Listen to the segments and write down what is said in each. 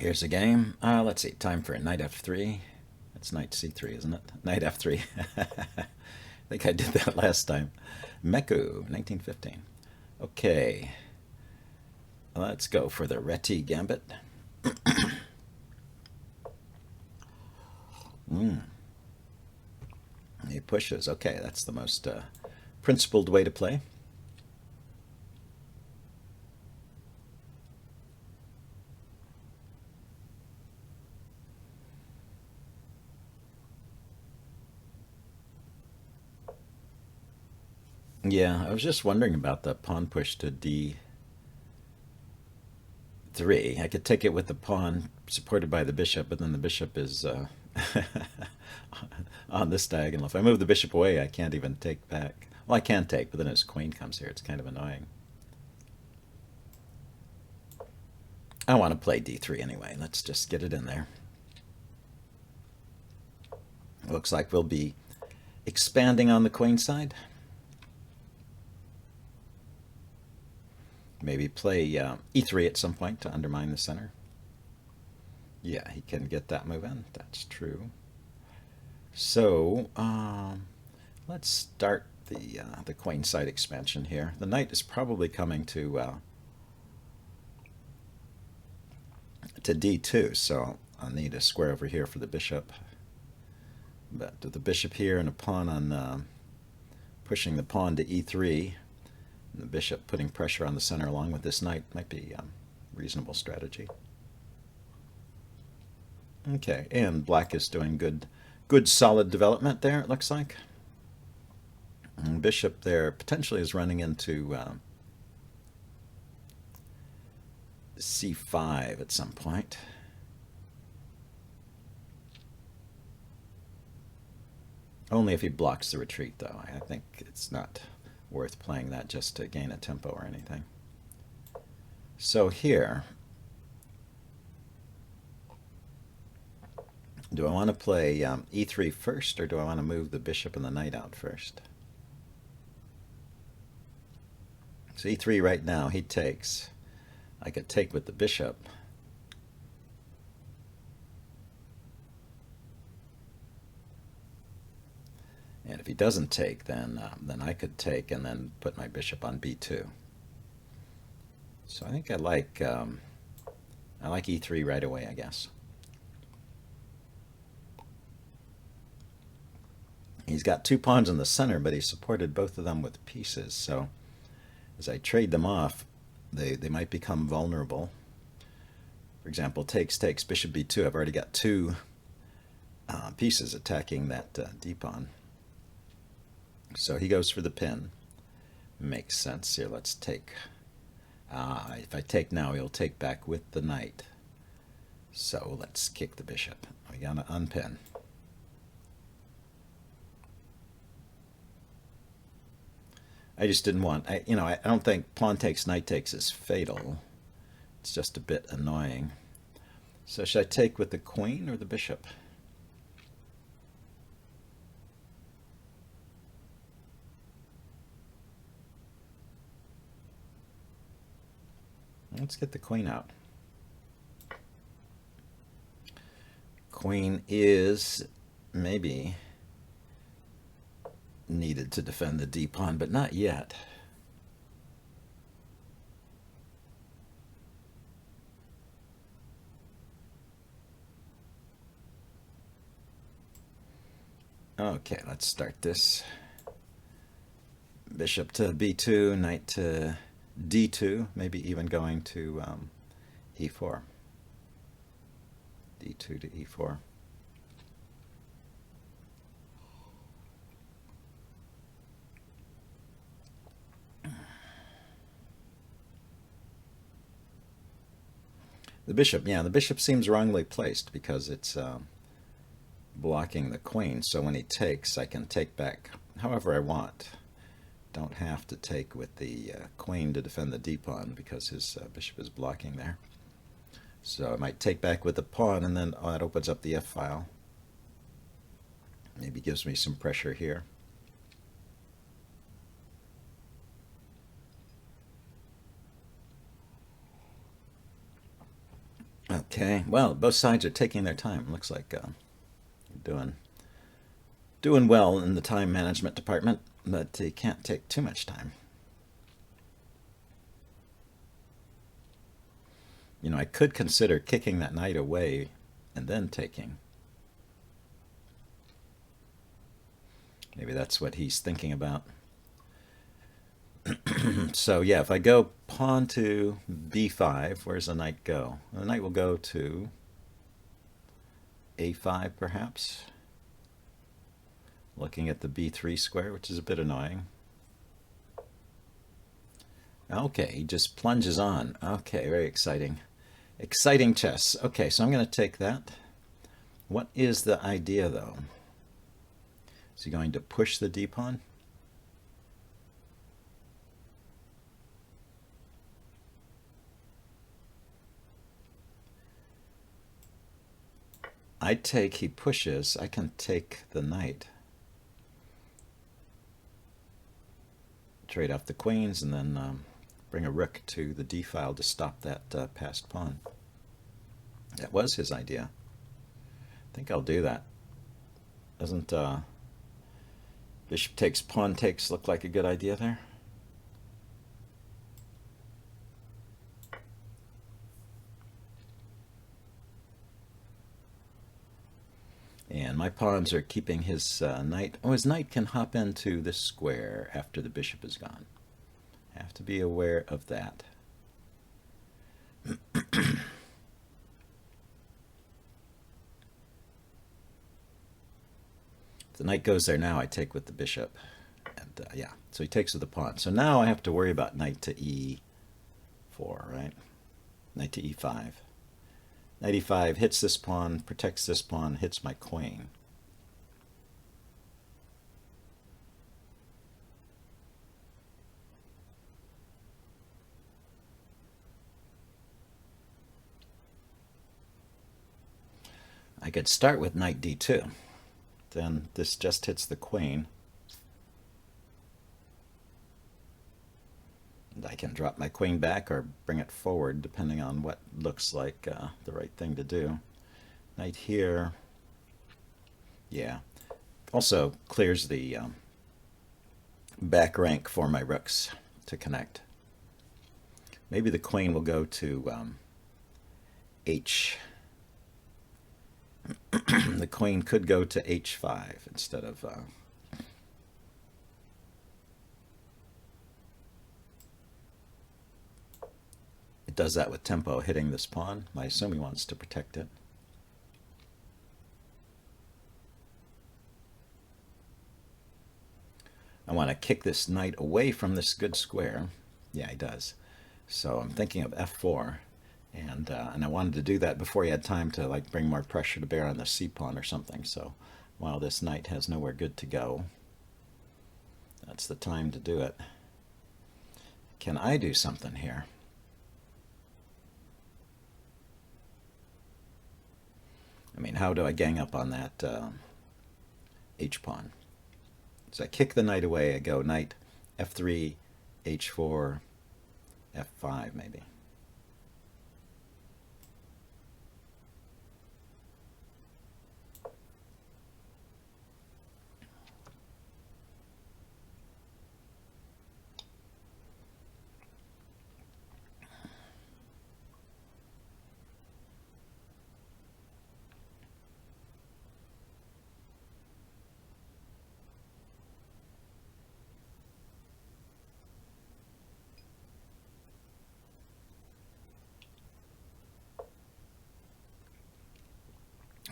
Here's a game. Let's see. Time for a knight f3. It's knight c3, isn't it? Knight f3. I think I did that last time. Meku, 1915. Okay. Let's go for the Reti gambit. He pushes. Okay, that's the most principled way to play. Yeah, I was just wondering about the pawn push to d3. I could take it with the pawn supported by the bishop, but then the bishop is on this diagonal. If I move the bishop away, I can't even take back. Well, I can take, but then his queen comes here. It's kind of annoying. I want to play d3 anyway. Let's just get it in there. Looks like we'll be expanding on the queen side. Maybe play e3 at some point to undermine the center. Yeah, he can get that move in. That's true. So let's start the queen side expansion here. The knight is probably coming to d2, so I'll need a square over here for the bishop. But with the bishop here and a pawn on pushing the pawn to e3, and the bishop putting pressure on the center along with this knight might be a reasonable strategy. Okay, and black is doing good solid development there, it looks like. And bishop there potentially is running into c5 at some point. Only if he blocks the retreat, though. I think it's not worth playing that just to gain a tempo or anything. So here, do I want to play e3 first, or do I want to move the bishop and the knight out first? So e3 right now, he takes. I could take with the bishop. And if he doesn't take, then I could take and then put my bishop on b2. So I think I like e3 right away, I guess. He's got two pawns in the center, but he supported both of them with pieces. So as I trade them off, they might become vulnerable. For example, takes, bishop b2. I've already got two pieces attacking that d pawn. So he goes for the pin. Makes sense here. Let's take. If I take now, he'll take back with the knight. So let's kick the bishop. We gotta unpin. I just didn't want. I don't think pawn takes, knight takes is fatal. It's just a bit annoying. So should I take with the queen or the bishop? Let's get the queen out. Queen is maybe needed to defend the d pawn, but not yet. Okay, let's start this. Bishop to b2, knight to d2, maybe even going to e4. d2 to e4. The bishop seems wrongly placed because it's blocking the queen. So when he takes, I can take back however I want. Don't have to take with the queen to defend the d pawn because his bishop is blocking there. So I might take back with the pawn, and then that opens up the f file. Maybe gives me some pressure here. Okay, well, both sides are taking their time. Looks like doing well in the time management department, but you can't take too much time. You know, I could consider kicking that knight away and then taking. Maybe that's what he's thinking about. So yeah, if I go pawn to b5, where's the knight go? The knight will go to a5 perhaps. Looking at the b3 square, which is a bit annoying. Okay, he just plunges on. Okay, very exciting. Exciting chess. Okay, so I'm going to take that. What is the idea, though? Is he going to push the d-pawn? I take, he pushes, I can take the knight. Trade off the queens and then bring a rook to the d file to stop that passed pawn. That was his idea. I think I'll do that. Doesn't bishop takes, pawn takes look like a good idea there? And my pawns are keeping his knight. Oh, his knight can hop into this square after the bishop is gone. Have to be aware of that. If the knight goes there now, I take with the bishop. And yeah, so he takes with the pawn. So now I have to worry about knight to e4, right? Knight to e5. Knight e5 hits this pawn, protects this pawn, hits my queen. I could start with knight d2. Then this just hits the queen. And I can drop my queen back or bring it forward depending on what looks like the right thing to do. Knight here, yeah. Also clears the back rank for my rooks to connect. Maybe the queen will go to h. The queen could go to h5 instead of it does that with tempo, hitting this pawn. I assume he wants to protect it. I want to kick this knight away from this good square. Yeah, he does. So I'm thinking of f4. And I wanted to do that before he had time to like bring more pressure to bear on the c-pawn or something. So while this knight has nowhere good to go, that's the time to do it. Can I do something here? I mean, how do I gang up on that h-pawn? So I kick the knight away. I go knight f3, h4, f5 maybe.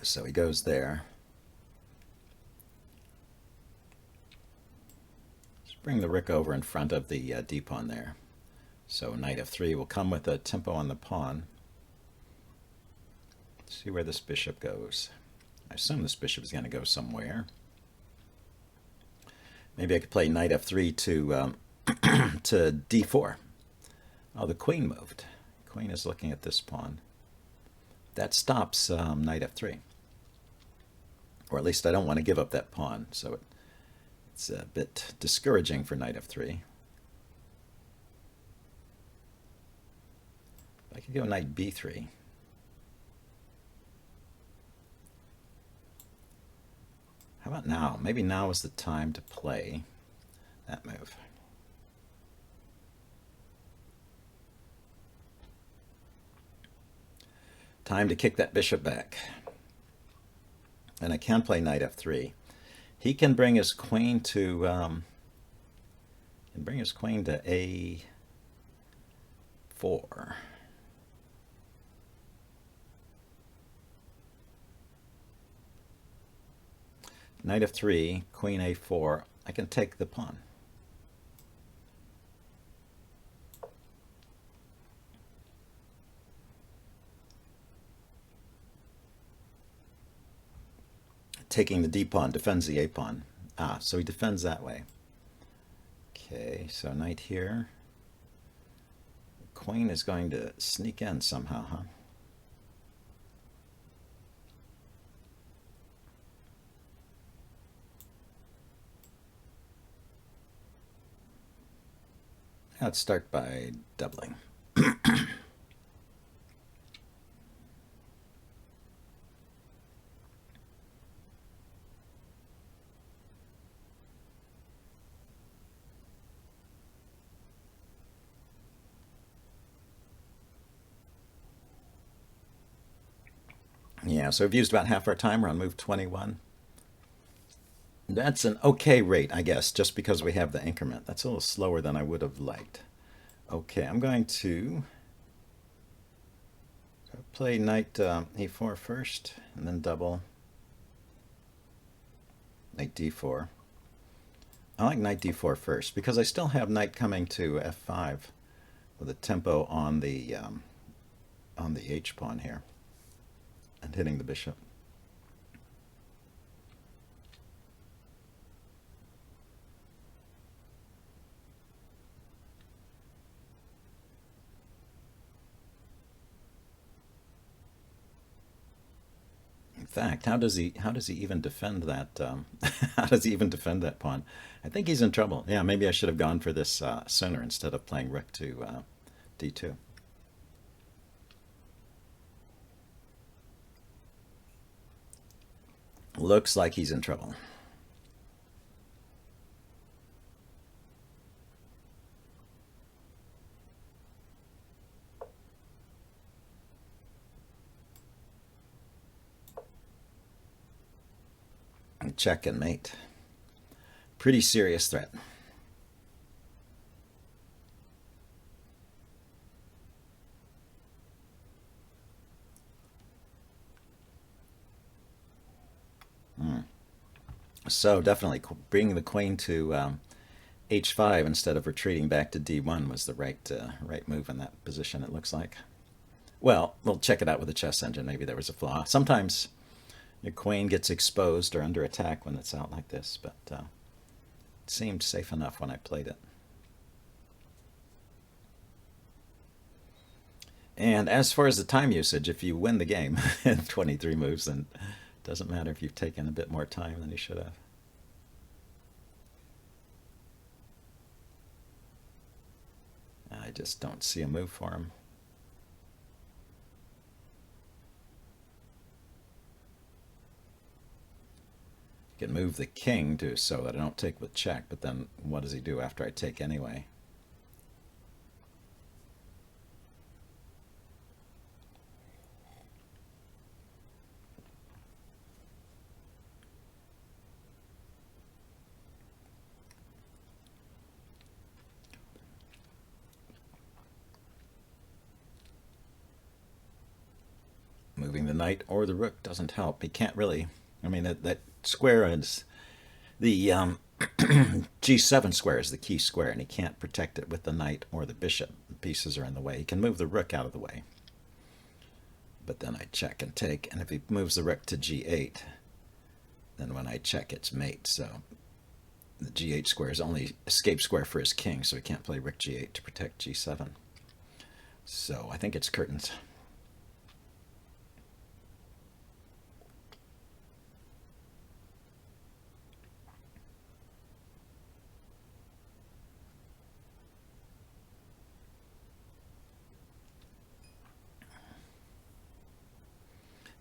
So he goes there. Let's bring the rook over in front of the d-pawn there. So knight f3 will come with a tempo on the pawn. Let's see where this bishop goes. I assume this bishop is going to go somewhere. Maybe I could play knight f3 to to d4. Oh, the queen moved. Queen is looking at this pawn. That stops knight f3. Or at least I don't want to give up that pawn, so it's a bit discouraging for knight f3. I could go knight b3. How about now? Maybe now is the time to play that move. Time to kick that bishop back. And I can play knight f3. He can bring his queen to a4. Knight f3, queen a4. I can take the pawn. Taking the d pawn defends the a pawn. Ah, so he defends that way. Okay, so knight here. The queen is going to sneak in somehow, huh? Let's start by doubling. Yeah, so we've used about half our time. We're on move 21. That's an okay rate, I guess, just because we have the increment. That's a little slower than I would have liked. Okay, I'm going to play knight e4 first, and then double. Knight d4. I like knight d4 first, because I still have knight coming to f5 with a tempo on the h pawn here, and hitting the bishop. In fact, how does he even defend that? How does he even defend that pawn? I think he's in trouble. Yeah, maybe I should have gone for this sooner instead of playing rook to d2. Looks like he's in trouble. Check and mate. Pretty serious threat. So definitely bringing the queen to h5 instead of retreating back to d1 was the right move in that position, it looks like. Well, we'll check it out with the chess engine. Maybe there was a flaw. Sometimes your queen gets exposed or under attack when it's out like this, but it seemed safe enough when I played it. And as far as the time usage, if you win the game in 23 moves, then it doesn't matter if you've taken a bit more time than you should have. I just don't see a move for him. You can move the king to so that I don't take with check, but then what does he do after I take anyway? Moving the knight or the rook doesn't help. He can't really. I mean, that square is the g7 square is the key square, and he can't protect it with the knight or the bishop. The pieces are in the way. He can move the rook out of the way, but then I check and take, and if he moves the rook to g8, then when I check, it's mate. So the g8 square is only escape square for his king, so he can't play rook g8 to protect g7. So I think it's curtains.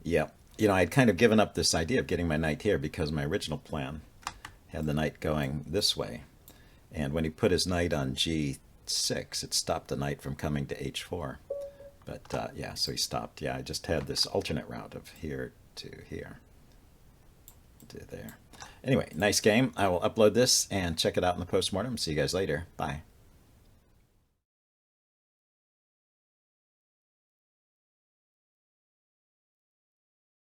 Yeah, you know, I'd kind of given up this idea of getting my knight here because my original plan had the knight going this way. And when he put his knight on g6, it stopped the knight from coming to h4. But yeah, so he stopped. Yeah, I just had this alternate route of here to here to there. Anyway, nice game. I will upload this and check it out in the postmortem. See you guys later. Bye.